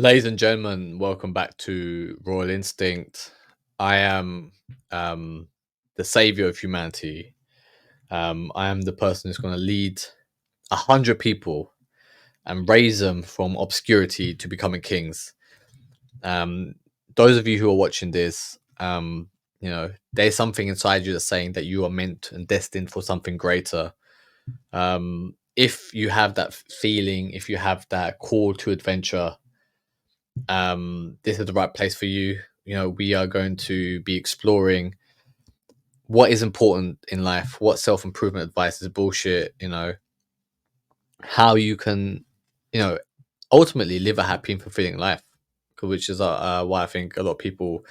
Ladies and gentlemen, welcome back to Royal Instinct. I am the savior of humanity. I am the person who's going to lead 100 people and raise them from obscurity to becoming kings. Um, those of you who are watching this, there's something inside you that's saying that you are meant and destined for something greater. If you have that feeling, if you have that call to adventure, this is the right place for you. We are going to be exploring what is important in life, what self improvement advice is bullshit, how you can, you know, ultimately live a happy and fulfilling life, which is why I think a lot of people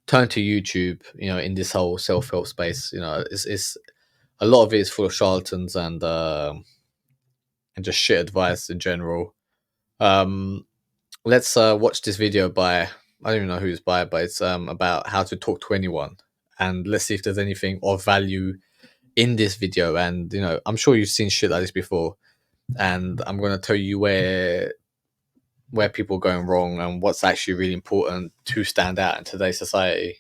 turn to YouTube, in this whole self help space. It's a lot of it is full of charlatans and just shit advice in general. Um, let's watch this video by I don't even know who it's by, but it's about how to talk to anyone, and let's see if there's anything of value in this video. And I'm sure you've seen shit like this before, and I'm gonna tell you where people are going wrong and what's actually really important to stand out in today's society.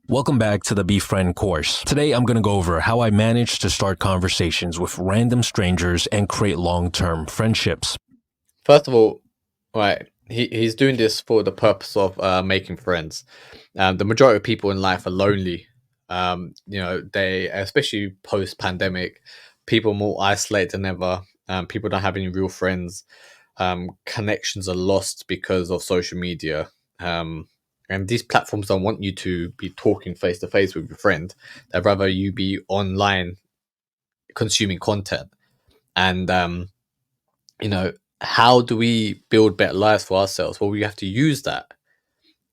Welcome back to the Befriend course. Today I'm going to go over how I managed to start conversations with random strangers and create long-term friendships. First of all, right, he's doing this for the purpose of making friends. The majority of people in life are lonely. They, especially post pandemic, people are more isolated than ever. People don't have any real friends. Connections are lost because of social media. And these platforms don't want you to be talking face to face with your friend. They'd rather you be online consuming content. And how do we build better lives for ourselves? Well, we have to use that,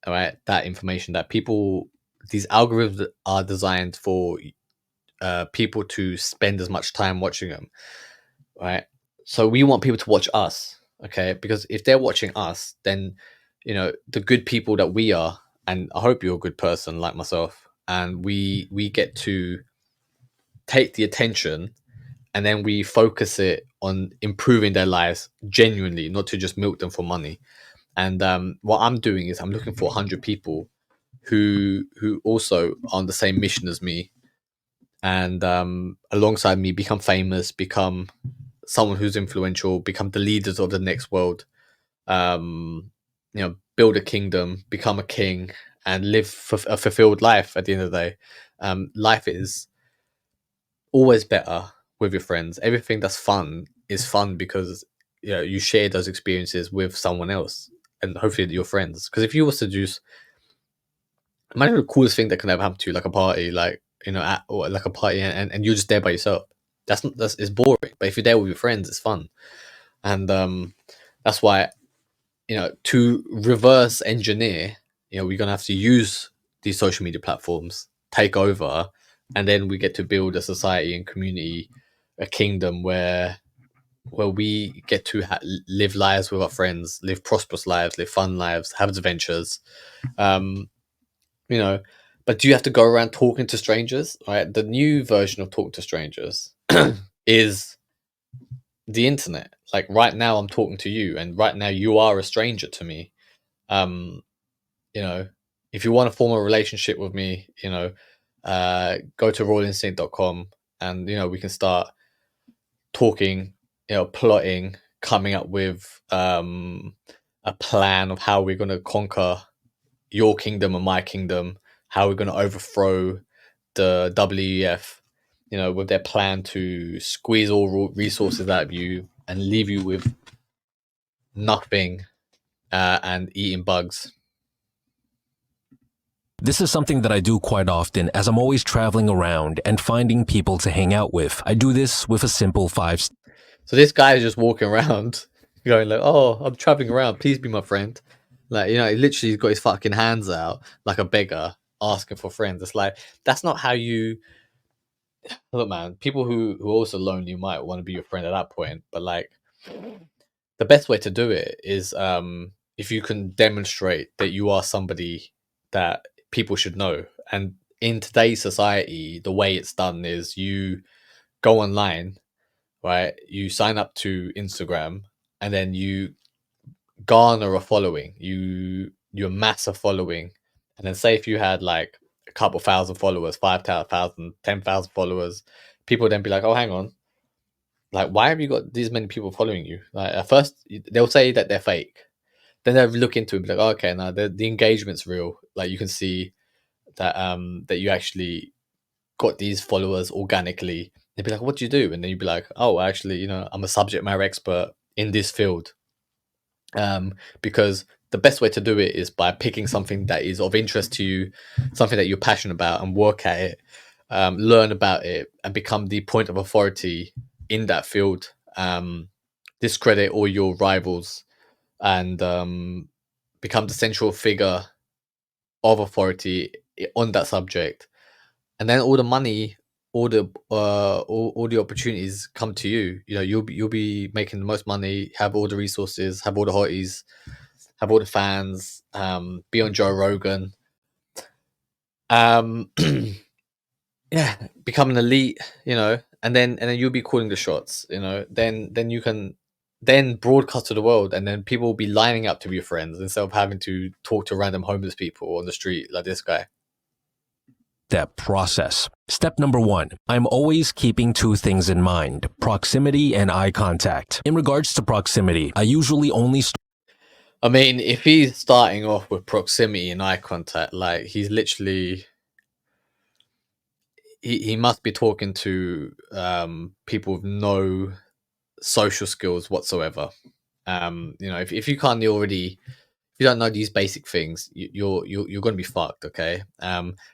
all right, that information that people, these algorithms are designed for people to spend as much time watching them, right? So we want people to watch us, okay? Because if they're watching us, then the good people that we are, and I hope you're a good person like myself, and we get to take the attention, and then we focus it on improving their lives genuinely, not to just milk them for money. And what I'm doing is I'm looking for 100 people who also are on the same mission as me, and alongside me become famous, become someone who's influential, become the leaders of the next world. Build a kingdom, become a king, and live a fulfilled life. At the end of the day, life is always better with your friends. Everything that's fun is fun because you share those experiences with someone else, and hopefully your friends. Because if you was to just imagine the coolest thing that can ever happen to you, like a party, like or like a party, and you're just there by yourself. That's it's boring. But if you're there with your friends, it's fun, and that's why to reverse engineer, we're gonna have to use these social media platforms, take over, and then we get to build a society and community, a kingdom where we get to live lives with our friends, live prosperous lives, live fun lives, have adventures. Um, you know, but do you have to go around talking to strangers? Right, the new version of talking to strangers is the internet. Like right now, I'm talking to you, and right now you are a stranger to me. Um, you know, if you want to form a relationship with me, go to royalinstinct.com, and we can start talking, plotting, coming up with a plan of how we're going to conquer your kingdom and my kingdom, how we're going to overthrow the WEF, with their plan to squeeze all resources out of you and leave you with nothing, and eating bugs. This is something that I do quite often as I'm always traveling around and finding people to hang out with. I do this with a simple 5 So this guy is just walking around going like, "Oh, I'm traveling around. Please be my friend." Like, he literally got his fucking hands out like a beggar asking for friends. It's like, that's not how you look, man. People who are also lonely might want to be your friend at that point, but like the best way to do it is if you can demonstrate that you are somebody that people should know. And in today's society, the way it's done is you go online, right? You sign up to Instagram, and then you garner a following, you amass a following, and then say if you had like a couple thousand followers, 5,000, 10,000 followers, people would then be like, oh, hang on, like why have you got these many people following you? Like at first they'll say that they're fake, then they'll look into it and be like, oh, okay, now the engagement's real. Like you can see that that you actually got these followers organically. They'd be like, what do you do? And then you'd be like, oh, actually, you know, I'm a subject matter expert in this field. Because the best way to do it is by picking something that is of interest to you, something that you're passionate about, and work at it, learn about it, and become the point of authority in that field. Discredit all your rivals, and become the central figure of authority on that subject, and then all the money, all the opportunities come to you. You know, you'll be making the most money, have all the resources, have all the hotties, have all the fans, be on Joe Rogan, um, yeah, become an elite, you know, and then you'll be calling the shots, you know. Then you can then broadcast to the world, and then people will be lining up to be your friends instead of having to talk to random homeless people on the street like this guy. That process. Step number 1. I'm always keeping two things in mind: proximity and eye contact. In regards to proximity, I usually only I mean, if he's starting off with proximity and eye contact, like he's literally he must be talking to people with no social skills whatsoever. You know, if you can't already, if you don't know these basic things, you're going to be fucked. Okay.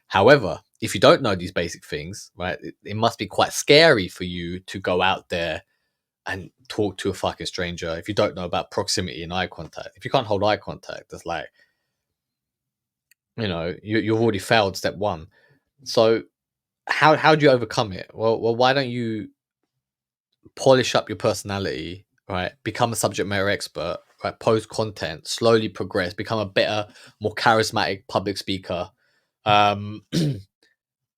However, if you don't know these basic things, right, it must be quite scary for you to go out there and talk to a fucking stranger if you don't know about proximity and eye contact. If you can't hold eye contact, it's like, you know, you've already failed step one. So how do you overcome it? Well, why don't you polish up your personality, right? Become a subject matter expert, right? Post content, slowly progress, become a better, more charismatic public speaker. Um,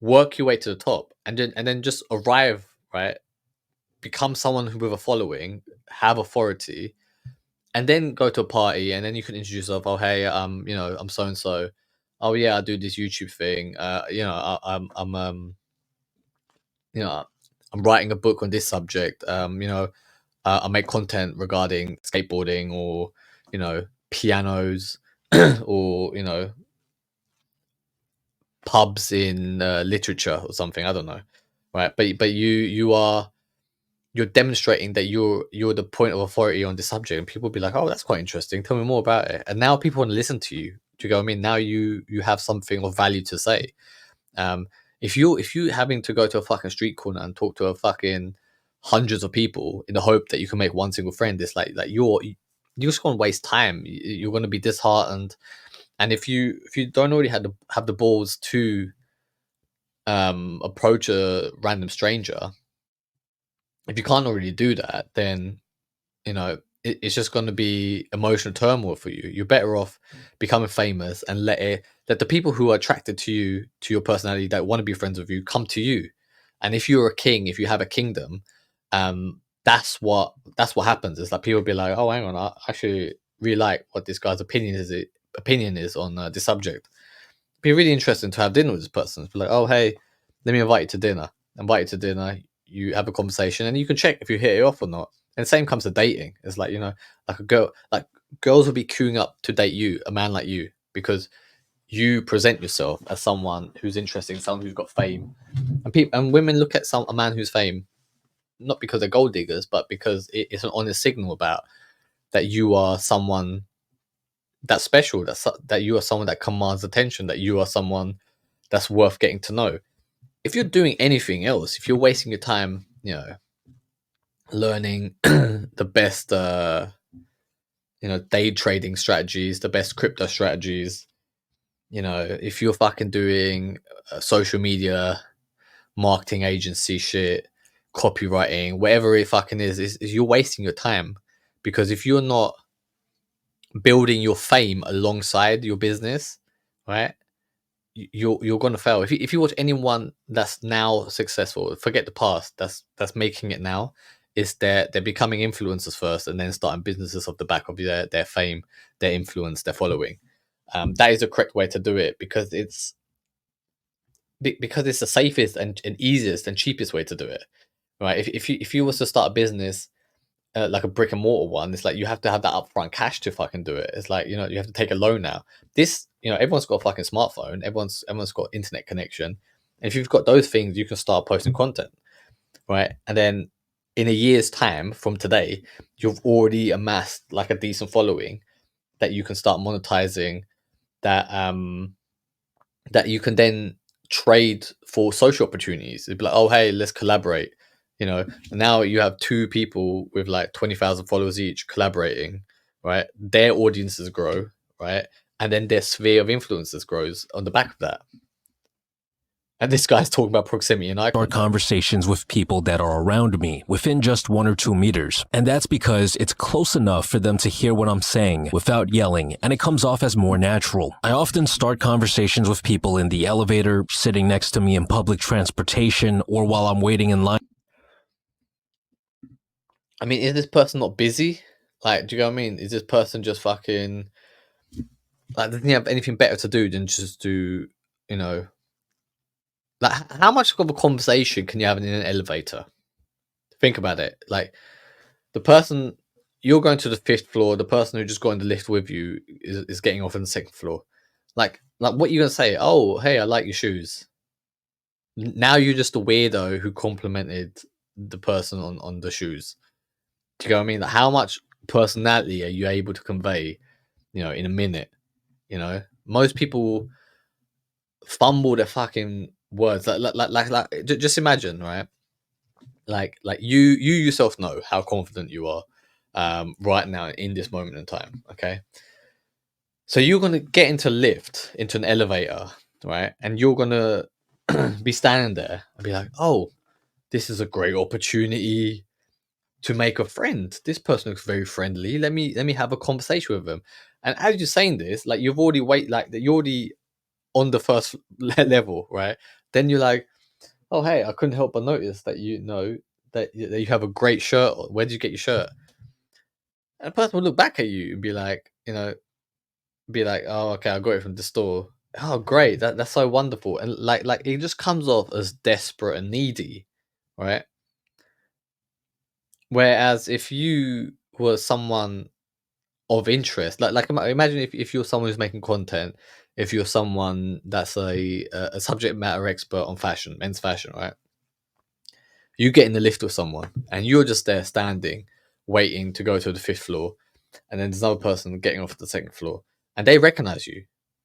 work your way to the top, and then just arrive, right? Become someone who with a following, have authority, and then go to a party, and then you can introduce yourself. Oh, hey, you know, I'm so and so. Oh yeah, I do this YouTube thing. You know, I'm you know, I'm writing a book on this subject. You know, I make content regarding skateboarding, or you know, pianos, or you know, pubs in literature or something. I don't know, right? But you're demonstrating that you're the point of authority on the subject, and people will be like, oh, that's quite interesting. Tell me more about it. And now people want to listen to you. Do you go? I mean, now you have something of value to say. Um, if you having to go to a fucking street corner and talk to a fucking hundreds of people in the hope that you can make one single friend, it's like you're just gonna waste time. You're gonna be disheartened, and if you don't already have the balls to approach a random stranger, if you can't already do that, then you know it's just going to be emotional turmoil for you. You're better off becoming famous and let the people who are attracted to you, to your personality, that want to be friends with you, come to you. And if you're a king, if you have a kingdom, that's what happens. It's like people be like, oh, hang on, I actually really like what this guy's opinion is on this subject. It'd be really interesting to have dinner with this person. Be like, oh, hey, let me invite you to dinner. Invite you to dinner. You have a conversation, and you can check if you hit it off or not. And same comes to dating. It's like, you know, like a girl, like girls will be queuing up to date you, a man like you, because you present yourself as someone who's interesting, someone who's got fame, and people and women look at a man who's fame not because they're gold diggers, but because it's an honest signal about that you are someone that's special, that you are someone that commands attention, that you are someone that's worth getting to know. If you're doing anything else, if you're wasting your time, you know, learning the best you know, day trading strategies, the best crypto strategies, you know, if you're fucking doing social media marketing agency shit, copywriting, whatever it fucking is you're wasting your time. Because if you're not building your fame alongside your business, right, you're gonna fail. If you watch anyone that's now successful, forget the past, that's making it now, is they're becoming influencers first and then starting businesses off the back of their fame, their influence, their following. That is the correct way to do it, because it's the safest and easiest and cheapest way to do it, right? If you was to start a business, like a brick and mortar one, it's like you have to have that upfront cash to fucking do it. It's like, you have to take a loan now. This, everyone's got a fucking smartphone. Everyone's got internet connection. And if you've got those things, you can start posting content, right? And then in a year's time from today, you've already amassed like a decent following that you can start monetizing. That you can then trade for social opportunities. It'd be like, oh hey, let's collaborate. Now you have two people with like 20,000 followers each collaborating, right? Their audiences grow, right? And then their sphere of influences grows on the back of that. And this guy's talking about proximity and eye Start contact. conversations with people that are around me within just 1 or 2 meters. And that's because it's close enough for them to hear what I'm saying without yelling, and it comes off as more natural. I often start conversations with people in the elevator, sitting next to me in public transportation, or while I'm waiting in line. I mean, is this person not busy? Like, do you know what I mean? Is this person just fucking like, doesn't he have anything better to do than just do, like, how much of a conversation can you have in an elevator? Think about it. Like, the person, you're going to the 5th floor, the person who just got in the lift with you is getting off on the 2nd floor. Like what are you gonna say? Oh, hey, I like your shoes. Now you're just a weirdo who complimented the person on the shoes. Do you know what I mean? Like, how much personality are you able to convey, in a minute? Most people fumble their fucking words. Just imagine, right? Like you yourself know how confident you are, right now in this moment in time. Okay, so you're gonna get into a lift, into an elevator, right? And you're gonna be standing there and be like, "Oh, this is a great opportunity to make a friend. This person looks very friendly. Let me have a conversation with them." And as you're saying this, like, you've already you're already on the first level, right? Then you're like, "Oh, hey, I couldn't help but notice that that you have a great shirt on. Where did you get your shirt?" And the person will look back at you and be like, "Oh, okay, I got it from the store." Oh, great, that's so wonderful. And like it just comes off as desperate and needy, right? Whereas if you were someone of interest, like imagine if you're someone who's making content, if you're someone that's a subject matter expert on fashion, men's fashion, right? You get in the lift with someone and you're just there standing, waiting to go to the 5th floor, and then there's another person getting off at the 2nd floor, and they recognize you,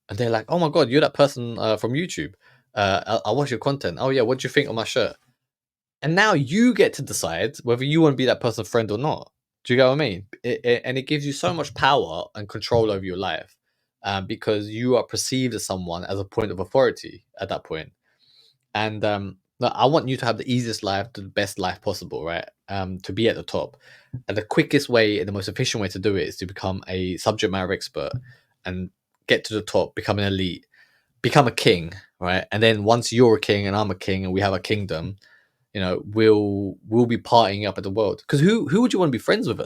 and they're like, "Oh my god, you're that person from YouTube. I watch your content. Oh yeah, what do you think of my shirt?" And now you get to decide whether you want to be that person's friend or not. Do you get what I mean? And it gives you so much power and control over your life, because you are perceived as someone as a point of authority at that point. And look, I want you to have the easiest life, the best life possible, right? To be at the top. And the quickest way and the most efficient way to do it is to become a subject matter expert and get to the top, become an elite, become a king, right? And then once you're a king and I'm a king and we have a kingdom, we'll be partying up at the world. Because who would you want to be friends with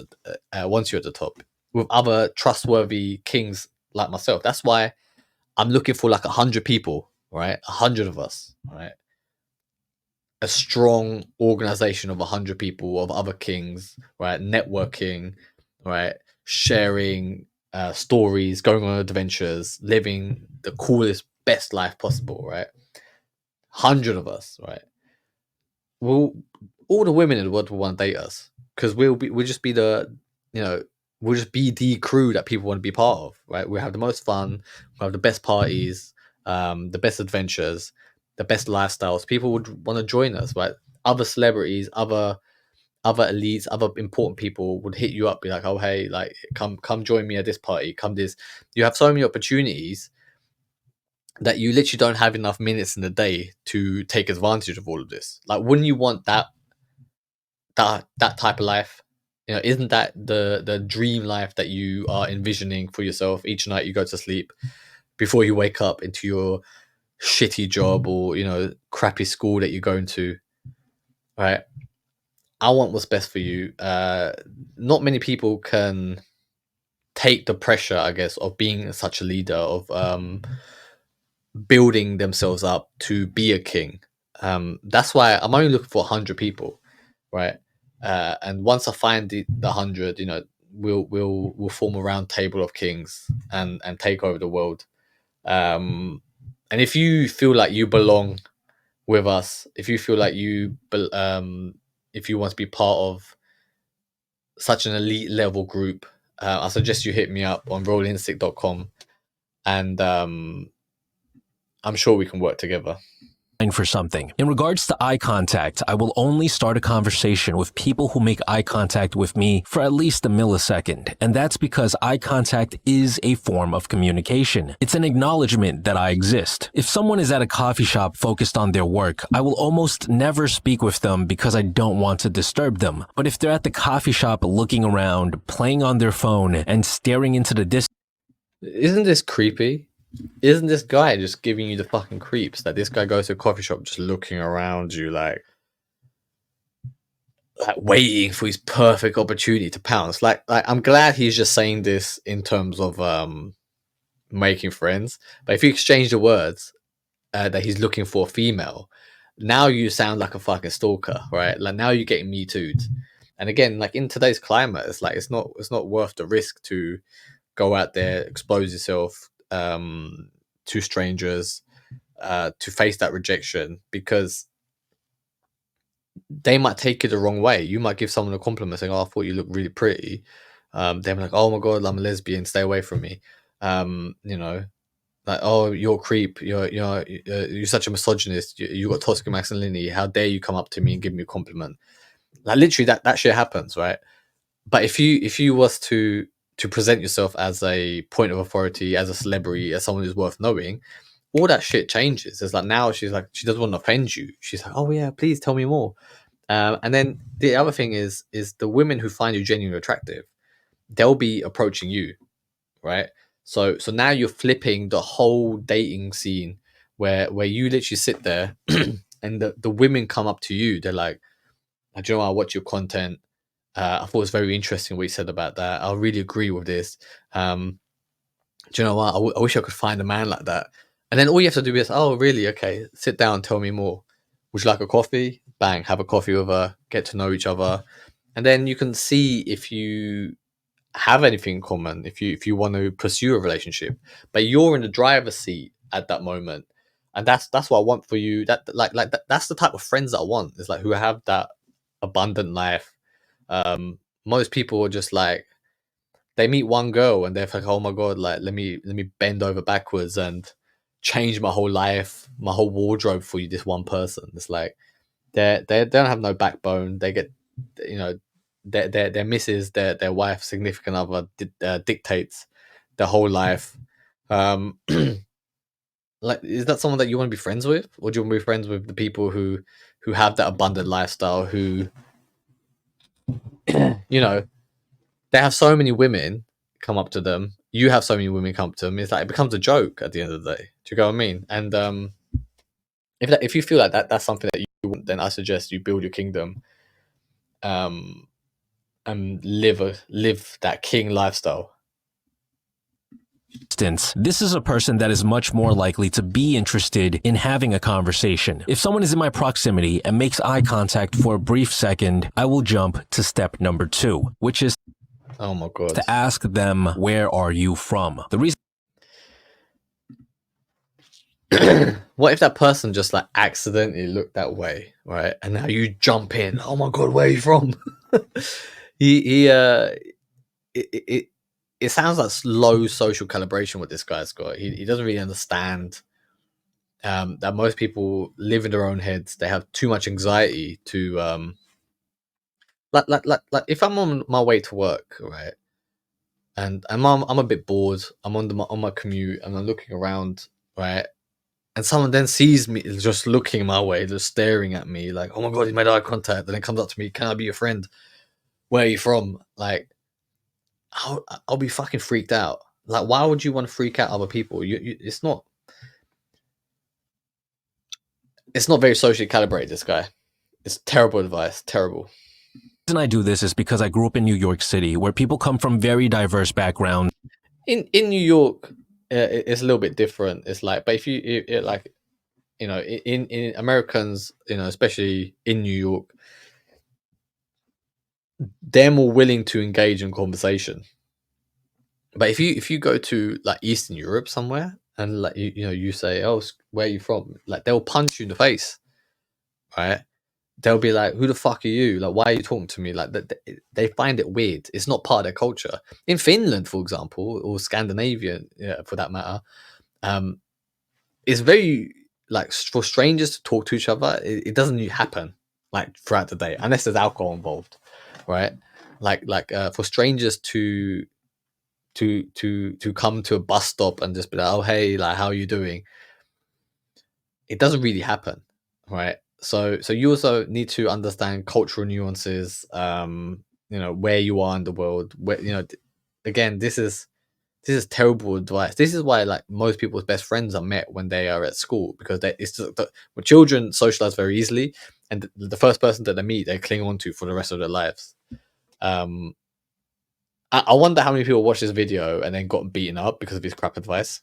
once you're at the top? With other trustworthy kings like myself. That's why I'm looking for like 100 people, right? 100 of us, right? A strong organization of 100 people, of other kings, right? Networking, right? Sharing stories, going on adventures, living the coolest, best life possible, right? 100 of us, right? Well, all the women in the world will want to date us because we'll just be we'll just be the crew that people want to be part of, right? We have the most fun, we have the best parties, the best adventures, the best lifestyles. People would want to join us, right? Other celebrities, other elites, other important people would hit you up, be like, "Oh hey, like come join me at this party, come this." You have so many opportunities that you literally don't have enough minutes in the day to take advantage of all of this. Like, wouldn't you want that type of life? Isn't that the dream life that you are envisioning for yourself each night you go to sleep before you wake up into your shitty job or crappy school that you're going to, right? I want what's best for you. Not many people can take the pressure, I guess, of being such a leader, of building themselves up to be a king. That's why I'm only looking for 100 people, right? And once I find the 100, we'll form a round table of kings and take over the world. And if you feel like you belong with us, if you feel like if you want to be part of such an elite level group, I suggest you hit me up on rollinstinct.com, and I'm sure we can work together. For something. In regards to eye contact, I will only start a conversation with people who make eye contact with me for at least a millisecond, and that's because eye contact is a form of communication. It's an acknowledgement that I exist. If someone is at a coffee shop focused on their work, I will almost never speak with them because I don't want to disturb them. But if they're at the coffee shop looking around, playing on their phone, and staring into the distance, isn't this creepy? Isn't this guy just giving you the fucking creeps? That this guy goes to a coffee shop just looking around you like waiting for his perfect opportunity to pounce. Like I'm glad he's just saying this in terms of making friends. But if you exchange the words that he's looking for a female, now you sound like a fucking stalker, right? Like now you're getting me too'd. And again, like in today's climate, it's like it's not worth the risk to go out there, expose yourself to strangers, to face that rejection, because they might take it the wrong way. You might give someone a compliment saying, "Oh, I thought you look really pretty." They're like, "Oh my god, I'm a lesbian. Stay away from me." Like, "Oh, you're a creep. You're such a misogynist. You got toxic masculinity. How dare you come up to me and give me a compliment?" Like literally, that shit happens, right? But if you was to present yourself as a point of authority, as a celebrity, as someone who's worth knowing, all that shit changes. It's like now she's like, she doesn't want to offend you. She's like, "Oh yeah, please tell me more." And then the other thing is the women who find you genuinely attractive, they'll be approaching you, right? So now you're flipping the whole dating scene, where you literally sit there and the women come up to you. They're like, "Do you know, I watch your content. I thought it was very interesting what you said about that. I really agree with this. Do you know what? I wish I could find a man like that." And then all you have to do is, "Oh, really? Okay, sit down, tell me more. Would you like a coffee?" Bang, have a coffee with her, get to know each other, and then you can see if you have anything in common, if you want to pursue a relationship. But you're in the driver's seat at that moment, and that's what I want for you. That's the type of friends that I want. Is like who have that abundant life. Most people are just like, they meet one girl and they're like, "Oh my god, like let me bend over backwards and change my whole life, my whole wardrobe for you, this one person." It's like they don't have no backbone. They get, you know, their missus, their wife, significant other dictates their whole life. Um, like, is that someone that you want to be friends with, or do you want to be friends with the people who have that abundant lifestyle, who you know, they have so many women come up to them. You have so many women come up to them. It's like it becomes a joke at the end of the day. Do you get what I mean? And if you feel like that's something that you want, then I suggest you build your kingdom, um, and live that king lifestyle. this is a person that is much more likely to be interested in having a conversation. If someone is in my proximity and makes eye contact for a brief second, I will jump to step number 2, which is Oh my god. to ask them, "Where are you from?" The reason What if that person just like accidentally looked that way, right? And now you jump in. "Oh my god, where are you from?" he it it sounds like low social calibration what this guy's got. He doesn't really understand that most people live in their own heads. They have too much anxiety to like if I'm on my way to work, right, and I'm a bit bored. I'm on my commute and I'm looking around, right, and someone then sees me just looking my way, just staring at me, like, "Oh my god, he made eye contact," and then comes up to me, "Can I be your friend? Where are you from?" Like, I'll be fucking freaked out. Like, why would you want to freak out other people? It's not very socially calibrated. This guy, it's terrible advice. Terrible. reason I do this is because I grew up in New York City, where people come from very diverse backgrounds. In New York, it's a little bit different. It's like, but if you like, in Americans, especially in New York, they're more willing to engage in conversation. But if you go to like Eastern Europe somewhere and like you say, oh, where are you from? Like they'll punch you in the face, right? They'll be like, who the fuck are you? Like, why are you talking to me? Like that, they find it weird. It's not part of their culture. In Finland, for example, or Scandinavia, for that matter, it's very like for strangers to talk to each other. It doesn't happen like throughout the day unless there's alcohol involved, right? For strangers to come to a bus stop and just be like, oh hey, like how are you doing? It doesn't really happen, right? So you also need to understand cultural nuances, where you are in the world, where again, this is terrible advice. This is why like most people's best friends are met when they are at school, because it's just when children socialize very easily, and the first person that they meet they cling on to for the rest of their lives. I wonder how many people watch this video and then got beaten up because of his crap advice.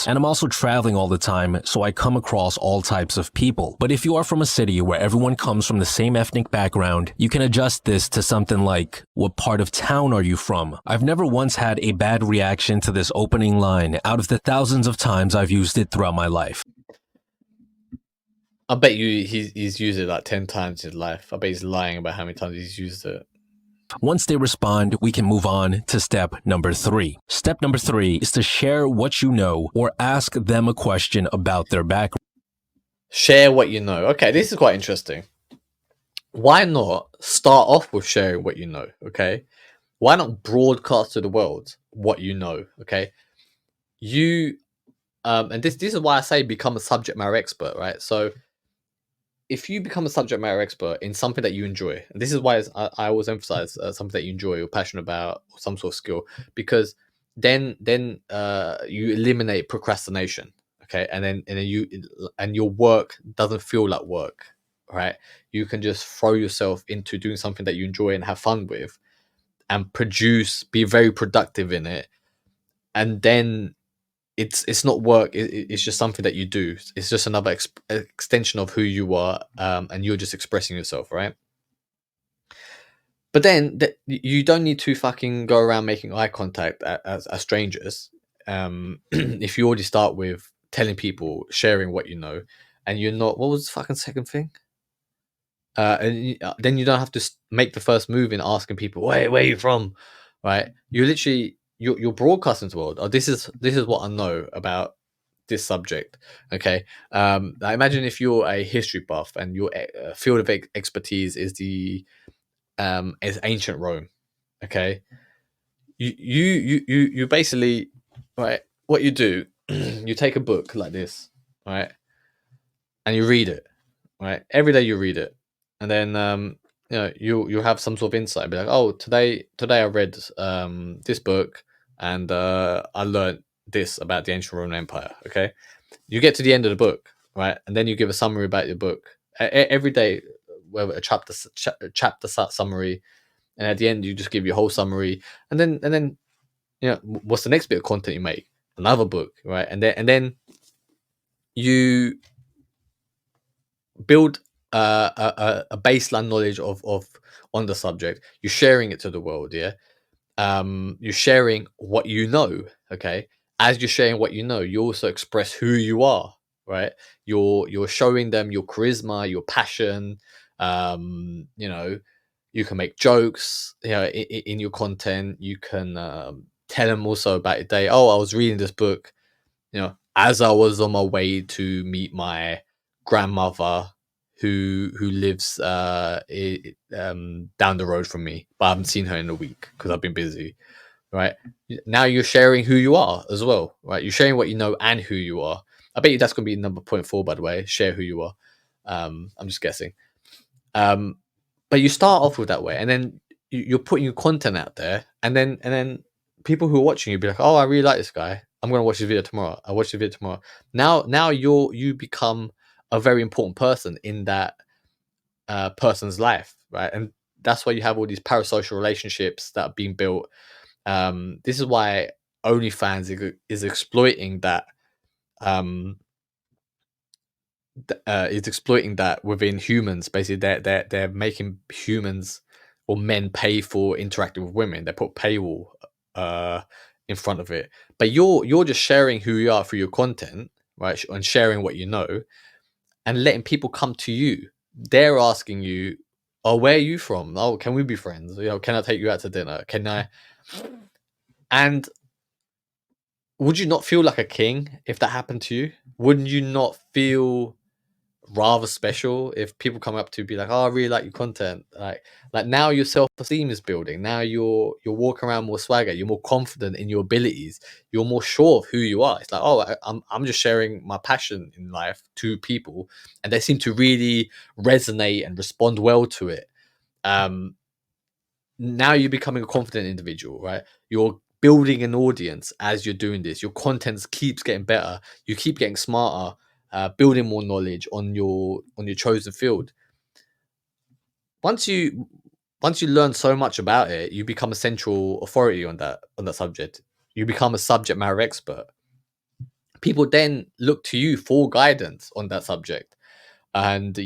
And I'm also traveling all the time, so I come across all types of people. But if you are from a city where everyone comes from the same ethnic background, you can adjust this to something like, what part of town are you from? I've never once had a bad reaction to this opening line out of the thousands of times I've used it throughout my life. I bet you he's used it like 10 times in his life. I bet he's lying about how many times he's used it. Once they respond, we can move on to step number 3. Step number 3 is to share what you know or ask them a question about their background. Share what you know. Okay, this is quite interesting. Why not start off with sharing what you know? Okay, why not broadcast to the world what you know? Okay, and this is why I say become a subject matter expert, right? So if you become a subject matter expert in something that you enjoy, and this is why I always emphasize something that you enjoy or passionate about, or some sort of skill, because then you eliminate procrastination. Okay, and then your work doesn't feel like work, right? You can just throw yourself into doing something that you enjoy and have fun with, and be very productive in it, and then it's not work. It's just something that you do. It's just another extension of who you are, and you're just expressing yourself, right? But then you don't need to fucking go around making eye contact as strangers. If you already start with telling people, sharing what you know, and you're not, what was the fucking second thing? Then you don't have to make the first move in asking people, where are you from, right? You literally you're broadcasting to the world. Oh, this is what I know about this subject. Okay, I imagine if you're a history buff and your field of expertise is ancient Rome. Okay, you basically, right, what you do, you take a book like this, right, and you read it, right, every day you read it, and then you have some sort of insight, be like, oh, today I read this book, and I learned this about the ancient Roman Empire. Okay, you get to the end of the book, right, and then you give a summary about your book every day, whether a chapter summary, and at the end you just give your whole summary, and then what's the next bit of content you make? Another book, right, and then you build a baseline knowledge of on the subject. You're sharing it to the world, yeah. You're sharing what you know. Okay, as you're sharing what you know, you also express who you are, right? You're showing them your charisma, your passion. You can make jokes, in your content. You can tell them also about your day. Oh, I was reading this book, as I was on my way to meet my grandmother who lives down the road from me, but I haven't seen her in a week because I've been busy. Right now, you're sharing who you are as well. Right, you're sharing what you know and who you are. I bet you that's going to be number 0.4, by the way. Share who you are. I'm just guessing. But you start off with that way, and then you're putting your content out there, and then people who are watching you be like, oh, I really like this guy. I'm gonna watch his video tomorrow. I watch the video tomorrow. Now you become a very important person in that person's life, right? And that's why you have all these parasocial relationships that are being built. This is why OnlyFans is exploiting that. Is exploiting that within humans. Basically, they're making humans or men pay for interacting with women. They put paywall uh, in front of it, but you're just sharing who you are through your content, right? And sharing what you know, and letting people come to you. They're asking you, "Oh, where are you from? Oh, can we be friends? Can I take you out to dinner? Can I?" And would you not feel like a king if that happened to you? Wouldn't you not feel rather special if people come up to you and be like, "Oh, I really like your content." Like now your self-esteem is building. Now you're walking around more swagger. You're more confident in your abilities. You're more sure of who you are. It's like, oh, I'm just sharing my passion in life to people, and they seem to really resonate and respond well to it. Now you're becoming a confident individual, right? You're building an audience as you're doing this. Your content keeps getting better. You keep getting smarter, building more knowledge on your chosen field. Once you learn so much about it, you become a central authority on that subject. You become a subject matter expert. People then look to you for guidance on that subject, and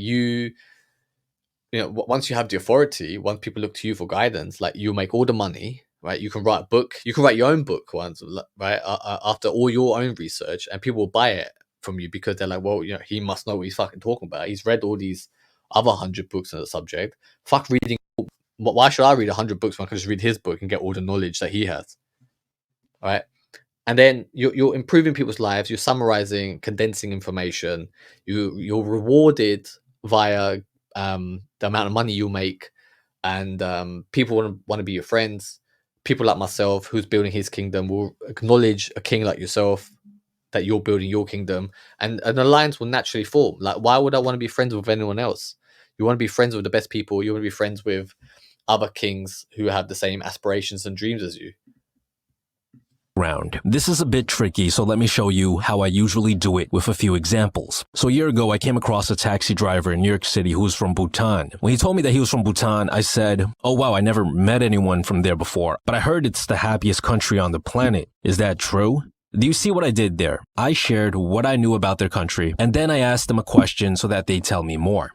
once you have the authority, once people look to you for guidance, like you make all the money, right? You can write a book, you can write your own book once, right? After all your own research, and people will buy it from you because they're like, well, he must know what he's fucking talking about. He's read all these other 100 books on the subject. Fuck reading. Why should I read 100 books when I can just read his book and get all the knowledge that he has, right? And then you're improving people's lives. You're summarizing, condensing information. You're rewarded via the amount of money you make, and people want to be your friends. People like myself, who's building his kingdom, will acknowledge a king like yourself, that you're building your kingdom, and an alliance will naturally form. Like, why would I want to be friends with anyone else? You want to be friends with the best people. You want to be friends with other kings who have the same aspirations and dreams as you. This is a bit tricky, so let me show you how I usually do it with a few examples. So a year ago, I came across a taxi driver in New York City who was from Bhutan. When he told me that he was from Bhutan, I said, "Oh wow, I never met anyone from there before, but I heard it's the happiest country on the planet. Is that true?" Do you see what I did there? I shared what I knew about their country, and then I asked them a question so that they tell me more.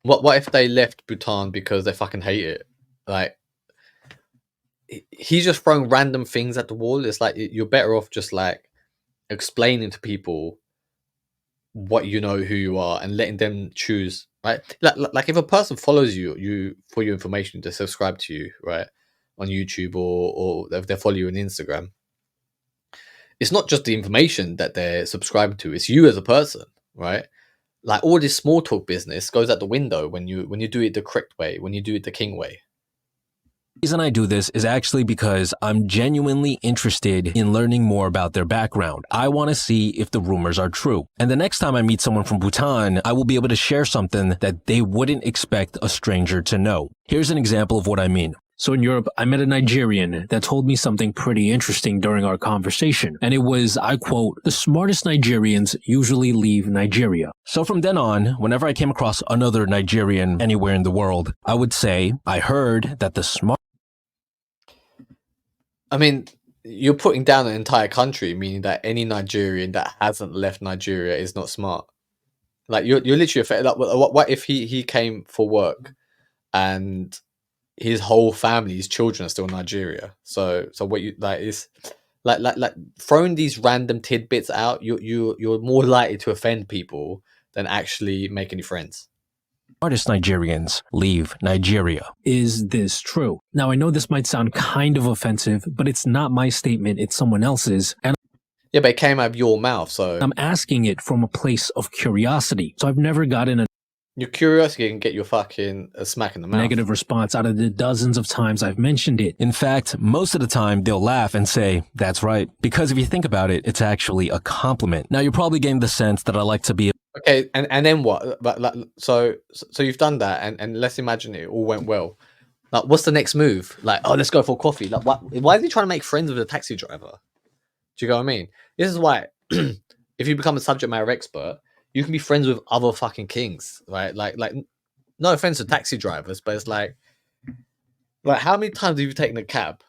What if they left Bhutan because they fucking hate it? Like, he's just throwing random things at the wall. It's like you're better off just like explaining to people what you know, who you are, and letting them choose, right? Like if a person follows you for your information to subscribe to you, right, on YouTube, or if they follow you on Instagram, it's not just the information that they're subscribing to, it's you as a person, right? Like all this small talk business goes out the window when you do it the correct way, when you do it the king way. The reason I do this is actually because I'm genuinely interested in learning more about their background. I want to see if the rumors are true. And the next time I meet someone from Bhutan, I will be able to share something that they wouldn't expect a stranger to know. Here's an example of what I mean. So in Europe, I met a Nigerian that told me something pretty interesting during our conversation. And it was, I quote, "The smartest Nigerians usually leave Nigeria." So from then on, whenever I came across another Nigerian anywhere in the world, I would say, "I heard that the smart..." I mean, you're putting down an entire country, meaning that any Nigerian that hasn't left Nigeria is not smart. Like you're literally like, what if he came for work and his whole family, his children are still in Nigeria? So what you like is like throwing these random tidbits out. You're more likely to offend people than actually make any friends. Smartest Nigerians leave Nigeria. Is this true? Now, I know this might sound kind of offensive, but it's not my statement, it's someone else's. And yeah, but it came out of your mouth, so I'm asking it from a place of curiosity. So I've never gotten a your curiosity can get your fucking smack in the mouth. Negative response out of the dozens of times I've mentioned it. In fact, most of the time they'll laugh and say, "That's right." Because if you think about it, it's actually a compliment. Now, you're probably getting the sense that I like to be okay, and then what? But like, so you've done that, and let's imagine it all went well. Like, what's the next move? Like, oh, let's go for coffee. Like, why is he trying to make friends with a taxi driver? Do you know what I mean? This is why, if you become a subject matter expert, You can be friends with other fucking kings, right? Like no offense to taxi drivers, but it's like how many times have you taken a cab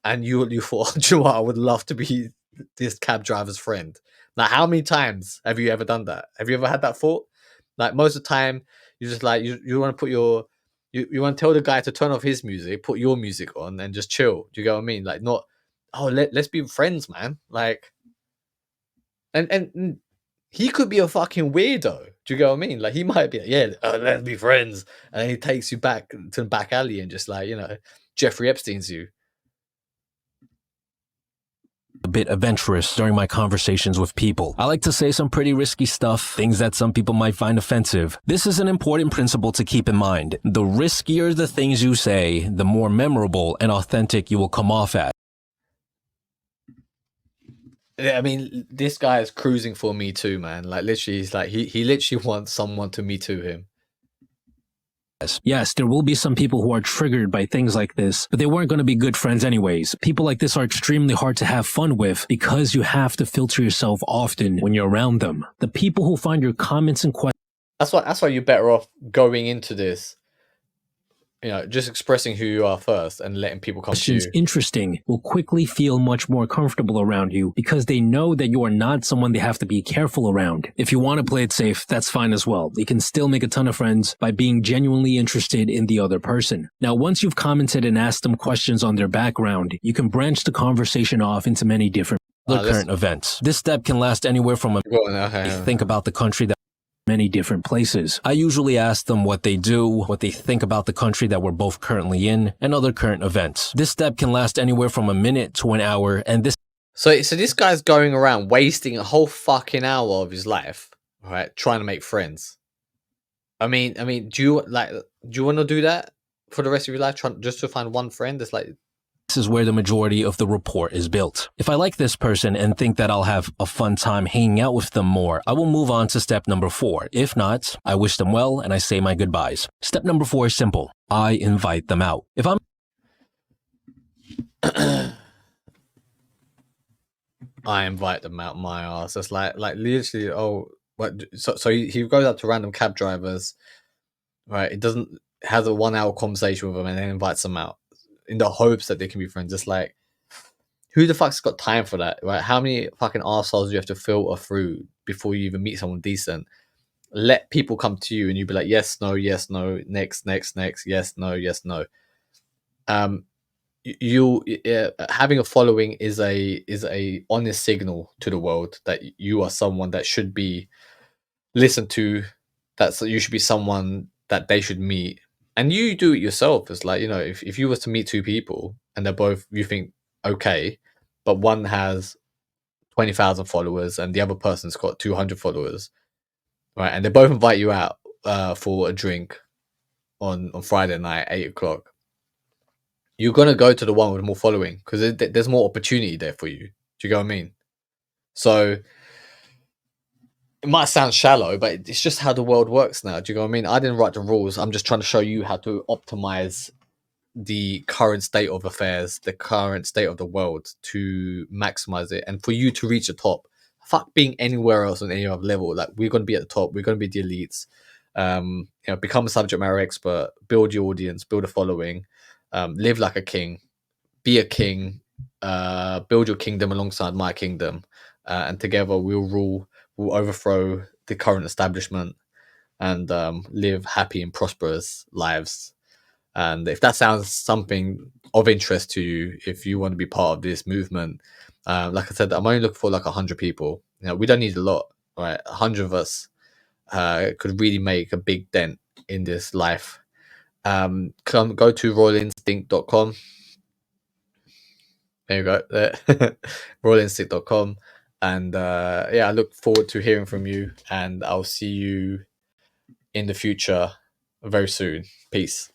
and you thought, do you know what, I would love to be this cab driver's friend. Like, how many times have you ever done that? Have you ever had that thought? Like, most of the time, you just like you want to put your you want to tell the guy to turn off his music, put your music on, and just chill. Do you get what I mean? Like, not let's be friends, man. Like, and he could be a fucking weirdo. Do you get what I mean? Like, he might be, let's be friends, and then he takes you back to the back alley and just like Jeffrey Epstein's you. A bit adventurous during my conversations with people. I like to say some pretty risky stuff, things that some people might find offensive. This is an important principle to keep in mind. The riskier the things you say, the more memorable and authentic you will come off as. Yeah, I mean, this guy is cruising for Me Too, man. Like, literally, he's like, he literally wants someone to Me Too him. Yes, there will be some people who are triggered by things like this, but they weren't going to be good friends anyways. People like this are extremely hard to have fun with because you have to filter yourself often when you're around them. The people who find your comments and questions. That's why you're better off going into this, just expressing who you are first and letting people come to you. Interesting will quickly feel much more comfortable around you because they know that you are not someone they have to be careful around. If you want to play it safe, that's fine as well. You can still make a ton of friends by being genuinely interested in the other person. Now, once you've commented and asked them questions on their background, you can branch the conversation off into many different current events. This step can last anywhere from think about the country that many different places. I usually ask them what they do, what they think about the country that we're both currently in, and other current events. This step can last anywhere from a minute to an hour, and this. So this guy's going around wasting a whole fucking hour of his life, right, trying to make friends. I mean, do you want to do that for the rest of your life, just to find one friend? It's like. This is where the majority of the rapport is built. If I like this person and think that I'll have a fun time hanging out with them more, I will move on to step number 4. If not, I wish them well and I say my goodbyes. Step number 4 is simple. I invite them out. If I'm I invite them out my ass. It's like literally, so he goes up to random cab drivers, right? It doesn't has a 1 hour conversation with them and then invites them out in the hopes that they can be friends. It's like, who the fuck's got time for that, right? How many fucking arseholes do you have to filter through before you even meet someone decent? Let people come to you and you be like, yes, no, next, yes, no. You having a following is a honest signal to the world that you are someone that should be listened to. That you should be someone that they should meet. And you do it yourself. It's like, if you were to meet two people and they're both, you think, okay, but one has 20,000 followers and the other person's got 200 followers, right? And they both invite you out for a drink on Friday night, 8 o'clock. You're going to go to the one with more following because there's more opportunity there for you. Do you get what I mean? So it might sound shallow, but it's just how the world works now. Do you know what I mean? I didn't write the rules. I'm just trying to show you how to optimize the current state of affairs, the current state of the world, to maximize it and for you to reach the top. Fuck being anywhere else on any other level. Like, we're going to be at the top. We're going to be the elites. Become a subject matter expert, build your audience, build a following, live like a king, be a king, build your kingdom alongside my kingdom, and together we'll overthrow the current establishment and live happy and prosperous lives. And if that sounds something of interest to you, if you want to be part of this movement, like I said, I'm only looking for like 100 people. We don't need a lot, right? 100 of us could really make a big dent in this life. Go to royalinstinct.com. There you go. royalinstinct.com. And I look forward to hearing from you, and I'll see you in the future very soon. Peace.